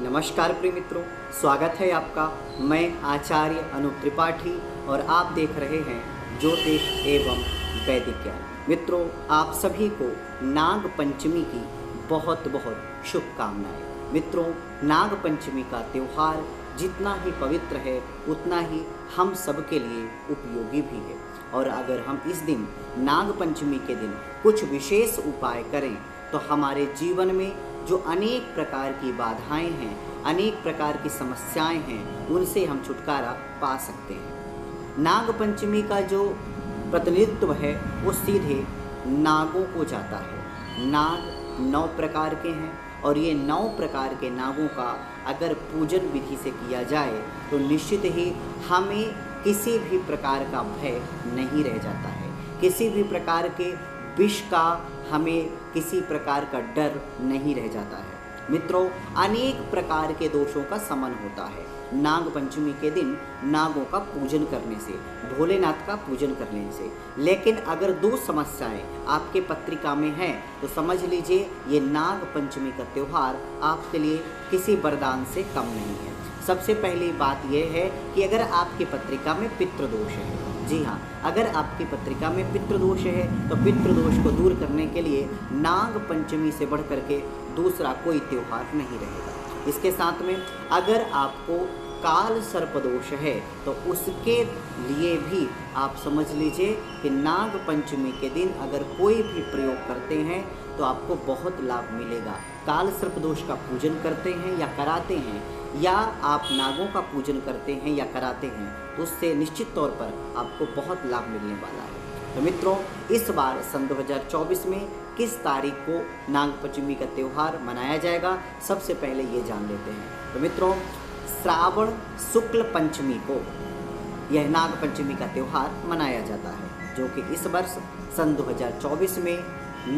नमस्कार प्रिय मित्रों, स्वागत है आपका। मैं आचार्य अनूप त्रिपाठी और आप देख रहे हैं ज्योतिष एवं वैदिक ज्ञान। मित्रों, आप सभी को नाग पंचमी की बहुत बहुत शुभकामनाएं। मित्रों, नाग पंचमी का त्यौहार जितना ही पवित्र है उतना ही हम सब के लिए उपयोगी भी है। और अगर हम इस दिन नाग पंचमी के दिन कुछ विशेष उपाय करें तो हमारे जीवन में जो अनेक प्रकार की बाधाएं हैं, अनेक प्रकार की समस्याएं हैं, उनसे हम छुटकारा पा सकते हैं। नाग पंचमी का जो प्रतिनिधित्व है वो सीधे नागों को जाता है। नाग 9 प्रकार के हैं और ये 9 प्रकार के नागों का अगर पूजन विधि से किया जाए तो निश्चित ही हमें किसी भी प्रकार का भय नहीं रह जाता है। किसी भी प्रकार के विष का हमें किसी प्रकार का डर नहीं रह जाता है। मित्रों, अनेक प्रकार के दोषों का शमन होता है नाग पंचमी के दिन नागों का पूजन करने से, भोलेनाथ का पूजन करने से। लेकिन अगर 2 समस्याएं आपके पत्रिका में हैं तो समझ लीजिए ये नाग पंचमी का त्यौहार आपके लिए किसी वरदान से कम नहीं है। सबसे पहली बात यह है कि अगर आपकी पत्रिका में पितृदोष है, जी हाँ, अगर आपकी पत्रिका में पितृदोष है तो पितृदोष को दूर करने के लिए नाग पंचमी से बढ़ करके दूसरा कोई त्यौहार नहीं रहेगा। इसके साथ में अगर आपको काल सर्पदोष है तो उसके लिए भी आप समझ लीजिए कि नाग पंचमी के दिन अगर कोई भी प्रयोग करते हैं तो आपको बहुत लाभ मिलेगा। काल सर्पदोष का पूजन करते हैं या कराते हैं, या आप नागों का पूजन करते हैं या कराते हैं तो उससे निश्चित तौर पर आपको बहुत लाभ मिलने वाला है। तो मित्रों, इस बार सन 2024 में किस तारीख को नाग पंचमी का त्यौहार मनाया जाएगा, सबसे पहले ये जान लेते हैं। तो मित्रों, श्रावण शुक्ल पंचमी को यह नाग पंचमी का त्यौहार मनाया जाता है, जो कि इस वर्ष सन 2024 में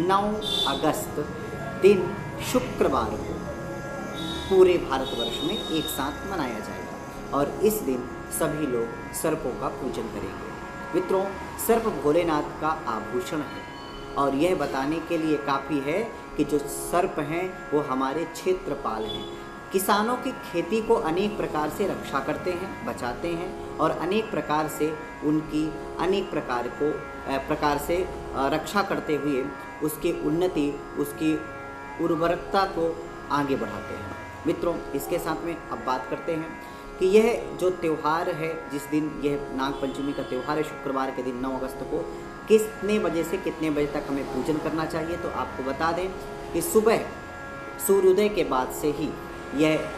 9 अगस्त दिन शुक्रवार को पूरे भारतवर्ष में एक साथ मनाया जाएगा। और इस दिन सभी लोग सर्पों का पूजन करेंगे। मित्रों, सर्प भोलेनाथ का आभूषण है और यह बताने के लिए काफ़ी है कि जो सर्प हैं वो हमारे क्षेत्रपाल हैं। किसानों की खेती को अनेक प्रकार से रक्षा करते हैं, बचाते हैं और अनेक प्रकार से उनकी अनेक प्रकार से रक्षा करते हुए उसकी उन्नति, उसकी उर्वरकता को आगे बढ़ाते हैं। मित्रों, इसके साथ में अब बात करते हैं कि यह जो त्यौहार है, जिस दिन यह नाग पंचमी का त्यौहार है, शुक्रवार के दिन 9 अगस्त को कितने बजे से कितने बजे तक हमें पूजन करना चाहिए। तो आपको बता दें कि सुबह सूर्योदय के बाद से ही यह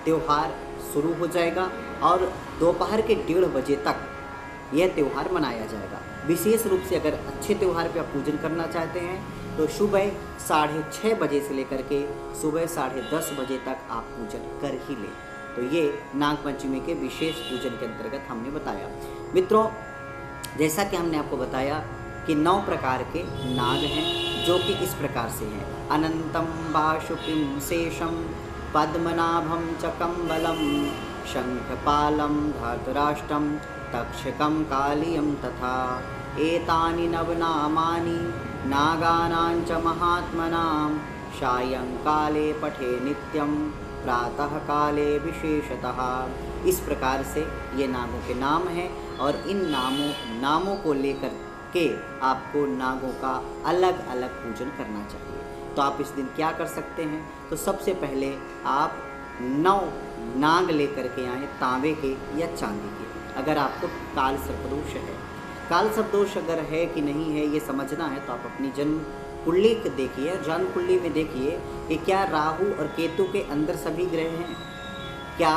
त्यौहार शुरू हो जाएगा और दोपहर के 1:30 बजे तक यह त्यौहार मनाया जाएगा। विशेष रूप से अगर अच्छे त्यौहार पे आप पूजन करना चाहते हैं तो सुबह 6:30 बजे से लेकर के सुबह 10:30 बजे तक आप पूजन कर ही लें। तो ये नाग पंचमी के विशेष पूजन के अंतर्गत हमने बताया। मित्रों, जैसा कि हमने आपको बताया कि 9 प्रकार के नाग हैं, जो कि इस प्रकार से हैं: अनंतम वासुकिं शेषम पद्मनाभम च कम्बलम शंखपालम धातराष्ट्रम तक्षकं कालियं तथा एतानि नवनामानि नागानां च महात्मनां सायंकाले पठे नित्यं प्रातः काले विशेषतः। इस प्रकार से ये नागों के नाम हैं और इन नामों को लेकर के आपको नागों का अलग अलग पूजन करना चाहिए। तो आप इस दिन क्या कर सकते हैं? तो सबसे पहले आप 9 नाग लेकर के आएँ, तांबे के या चांदी के। अगर आपको काल सर्पदोष है, काल सर्पदोष अगर है कि नहीं है ये समझना है तो आप अपनी जन्म कुंडली देखिए, जन्म कुंडली में देखिए कि क्या राहु और केतु के अंदर सभी ग्रह हैं, क्या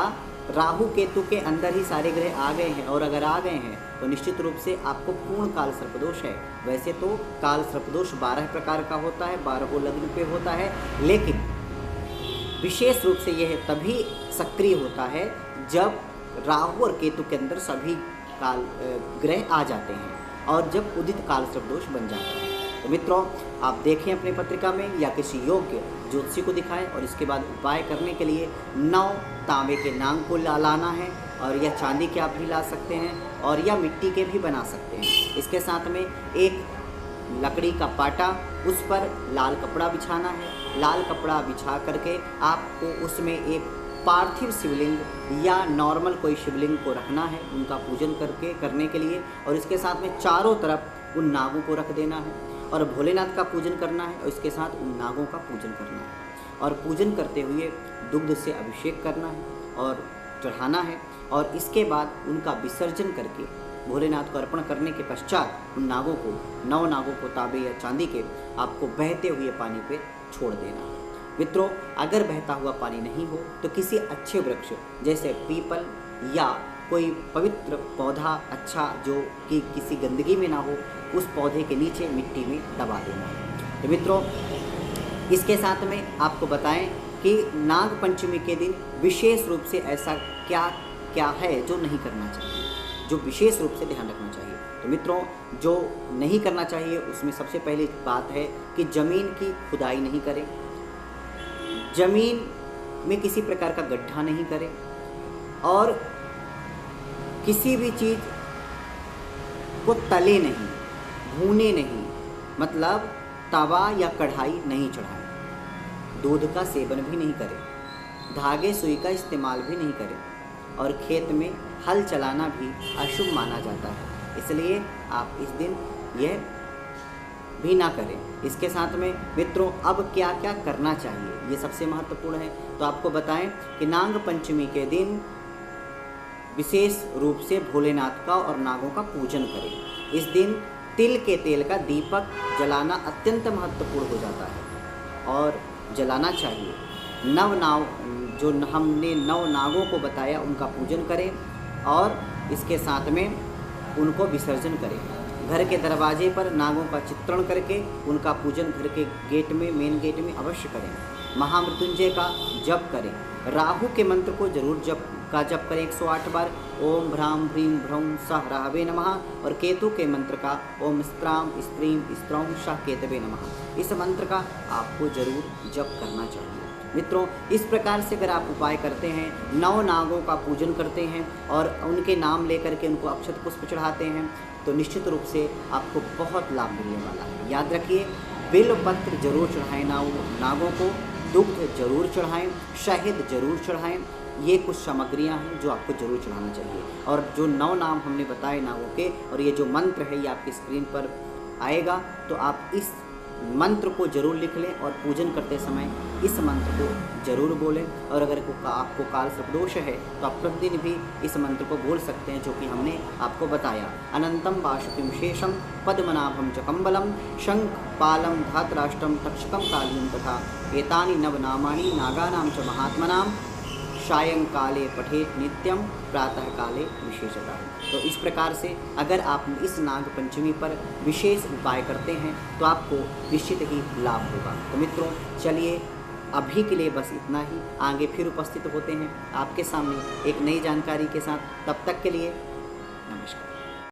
राहु केतु के अंदर ही सारे ग्रह आ गए हैं। और अगर आ गए हैं तो निश्चित रूप से आपको पूर्ण काल सर्पदोष है। वैसे तो काल सर्पदोष 12 प्रकार का होता है, 12 लग्न पे होता है, लेकिन विशेष रूप से यह तभी सक्रिय होता है जब राहु और केतु के अंदर सभी काल ग्रह आ जाते हैं और जब उदित काल सर्पदोष बन जाता है। तो मित्रों, आप देखें अपनी पत्रिका में या किसी योग्य ज्योतिषी को दिखाएं और इसके बाद उपाय करने के लिए 9 तांबे के नाग को लाना है, और या चांदी के आप भी ला सकते हैं और या मिट्टी के भी बना सकते हैं। इसके साथ में एक लकड़ी का पाटा, उस पर लाल कपड़ा बिछाना है। लाल कपड़ा बिछा करके आपको उसमें एक पार्थिव शिवलिंग या नॉर्मल कोई शिवलिंग को रखना है उनका पूजन करने के लिए, और इसके साथ में चारों तरफ उन नागों को रख देना है और भोलेनाथ का पूजन करना है और इसके साथ उन नागों का पूजन करना है। और पूजन करते हुए दुग्ध से अभिषेक करना है और चढ़ाना है, और इसके बाद उनका विसर्जन करके भोलेनाथ को अर्पण करने के पश्चात उन नागों को, 9 नागों को तांबे या चांदी के आपको बहते हुए पानी पे छोड़ देना है। मित्रों, अगर बहता हुआ पानी नहीं हो तो किसी अच्छे वृक्ष जैसे पीपल या कोई पवित्र पौधा अच्छा जो कि किसी गंदगी में ना हो, उस पौधे के नीचे मिट्टी में दबा देना है। तो मित्रों, इसके साथ में आपको बताएं कि नाग पंचमी के दिन विशेष रूप से ऐसा क्या क्या है जो नहीं करना चाहिए, जो विशेष रूप से ध्यान रखना चाहिए। तो मित्रों, जो नहीं करना चाहिए उसमें सबसे पहली बात है कि ज़मीन की खुदाई नहीं करें, ज़मीन में किसी प्रकार का गड्ढा नहीं करें, और किसी भी चीज़ को तले नहीं, भूने नहीं, मतलब तवा या कढ़ाई नहीं चढ़ाएं, दूध का सेवन भी नहीं करें, धागे सुई का इस्तेमाल भी नहीं करें, और खेत में हल चलाना भी अशुभ माना जाता है, इसलिए आप इस दिन यह भी ना करें। इसके साथ में मित्रों, अब क्या क्या करना चाहिए ये सबसे महत्वपूर्ण है। तो आपको बताएं कि नाग पंचमी के दिन विशेष रूप से भोलेनाथ का और नागों का पूजन करें। इस दिन तिल के तेल का दीपक जलाना अत्यंत महत्वपूर्ण हो जाता है और जलाना चाहिए। जो हमने 9 नागों को बताया उनका पूजन करें और इसके साथ में उनको विसर्जन करें। घर के दरवाजे पर नागों का चित्रण करके उनका पूजन घर के गेट में, मेन गेट में अवश्य करें। महामृत्युंजय का जप करें। राहु के मंत्र को जरूर जप करें 108 बार, ओम भ्राम ह्रीम भ्रौं सह राहवे नमः। और केतु के मंत्र का ओम स्त्राम स्त्रीम स्त्रौं सह केतवे नमः। इस मंत्र का आपको जरूर जप करना चाहिए। मित्रों, इस प्रकार से अगर आप उपाय करते हैं, 9 नागों का पूजन करते हैं और उनके नाम लेकर के उनको अक्षत पुष्प चढ़ाते हैं, तो निश्चित रूप से आपको बहुत लाभ मिलने वाला है। याद रखिए, बिल्व पत्र जरूर चढ़ाएं नागों को, दुग्ध जरूर चढ़ाएं, शहद जरूर चढ़ाएं। ये कुछ सामग्रियां हैं जो आपको जरूर चढ़ाना चाहिए। और जो 9 नाम हमने बताए नागों के, और ये जो मंत्र है ये आपकी स्क्रीन पर आएगा, तो आप इस मंत्र को जरूर लिख लें और पूजन करते समय इस मंत्र को जरूर बोलें। और अगर आपको काल सर्पदोष है तो आप प्रतिदिन भी इस मंत्र को बोल सकते हैं, जो कि हमने आपको बताया। अनंतम वासुकिं शेषम पद्मनाभम च कम्बलम शंख पालम धातराष्ट्रम तक्षकम कालीम तथा एतानि नवनामानि नागानां च महात्मनां सायंकाले पठेत नित्यम प्रातः काले विशेषतः। तो इस प्रकार से अगर आप इस नाग पंचमी पर विशेष उपाय करते हैं तो आपको निश्चित ही लाभ होगा। तो मित्रों, चलिए अभी के लिए बस इतना ही। आगे फिर उपस्थित होते हैं आपके सामने एक नई जानकारी के साथ। तब तक के लिए नमस्कार।